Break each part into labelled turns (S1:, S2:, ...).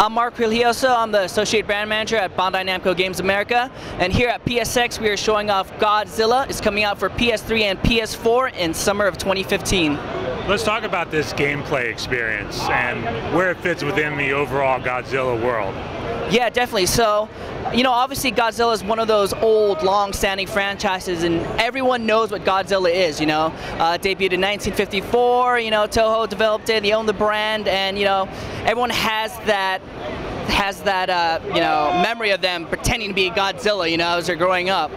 S1: I'm Mark Religioso. I'm the Associate Brand Manager at Bandai Namco Games America. And here at PSX, we are showing off Godzilla. It's coming out for PS3 and PS4 in summer of 2015.
S2: Let's talk about this gameplay experience and where it fits within the overall Godzilla world.
S1: Yeah, definitely. So, you know, obviously Godzilla is one of those old, long-standing franchises, and everyone knows what Godzilla is, you know. Debuted in 1954, you know, Toho developed it, they own the brand, and, you know, everyone has that you know, memory of them pretending to be Godzilla, you know, as they're growing up.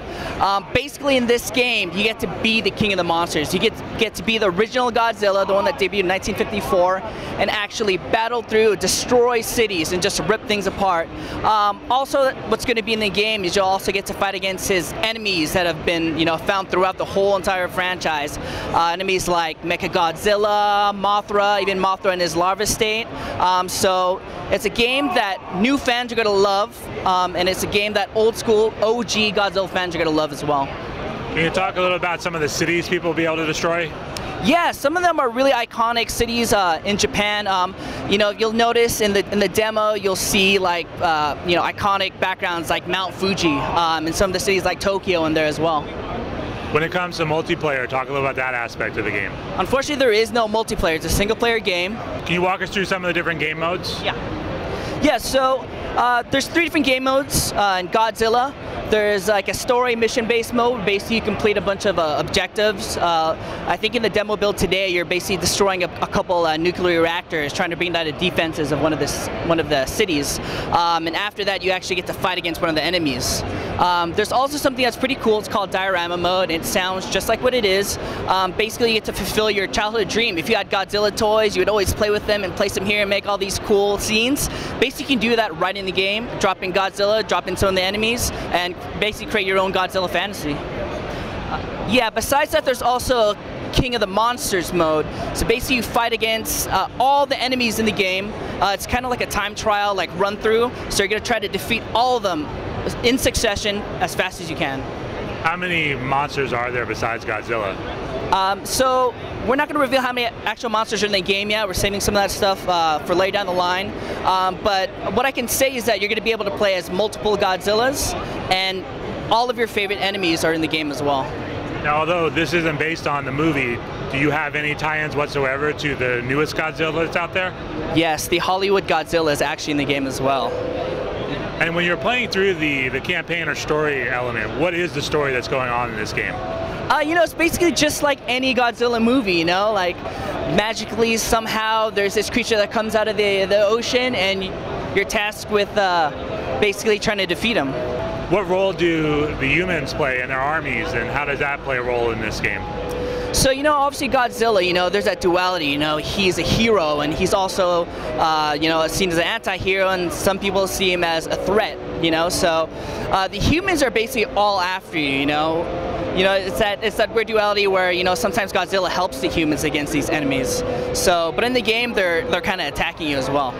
S1: Basically, in this game, you get to be the king of the monsters. You get to be the original Godzilla, the one that debuted in 1954, and actually battle through, destroy cities, and just rip things apart. Also, what's going to be in the game is you'll also get to fight against his enemies that have been, you know, found throughout the whole entire franchise. Enemies like Mechagodzilla, Mothra, even Mothra in his larva state. So it's a game that new fans are going to love, and it's a game that old school OG Godzilla fans are going to love as well.
S2: Can you talk a little about some of the cities people will be able to destroy?
S1: Yeah, some of them are really iconic cities in Japan. You know, you'll notice in the demo, you'll see like you know, iconic backgrounds like Mount Fuji, and some of the cities like Tokyo in there as well.
S2: When it comes to multiplayer, talk a little about that aspect of the game.
S1: Unfortunately, there is no multiplayer. It's a single-player game.
S2: Can you walk us through some of the different game modes?
S1: Yeah. Yeah, so there's 3 different game modes in Godzilla. There's like a story mission-based mode. Basically, you complete a bunch of objectives. I think in the demo build today, you're basically destroying a couple nuclear reactors, trying to bring down the defenses of one of the cities. And after that, you actually get to fight against one of the enemies. There's also something that's pretty cool. It's called diorama mode. It sounds just like what it is. Basically, you get to fulfill your childhood dream. If you had Godzilla toys, you would always play with them and place them here and make all these cool scenes. Basically, you can do that right in the game. Drop in Godzilla, drop in some of the enemies, and basically create your own Godzilla fantasy. Yeah, besides that, there's also a King of the Monsters mode. So basically you fight against all the enemies in the game. It's kind of like a time trial, like run through. So you're going to try to defeat all of them in succession as fast as you can.
S2: How many monsters are there besides Godzilla?
S1: So we're not going to reveal how many actual monsters are in the game yet. We're saving some of that stuff for later down the line. But what I can say is that you're going to be able to play as multiple Godzillas, and all of your favorite enemies are in the game as well.
S2: Now, although this isn't based on the movie, do you have any tie-ins whatsoever to the newest Godzilla that's out there? Yes,
S1: the Hollywood Godzilla is actually in the game as well.
S2: And when you're playing through the campaign or story element, what is the story that's going on in this game?
S1: You know, it's basically just like any Godzilla movie, you know, like magically somehow there's this creature that comes out of the ocean, and you're tasked with basically trying to defeat him.
S2: What role do the humans play in their armies, and how does that play a role in this game?
S1: So, you know, obviously Godzilla, you know, there's that duality, you know, he's a hero, and he's also, you know, seen as an anti-hero, and some people see him as a threat, you know, so the humans are basically all after you, you know. You know, it's that weird duality where, you know, sometimes Godzilla helps the humans against these enemies. So, but in the game, they're kind of attacking you as well.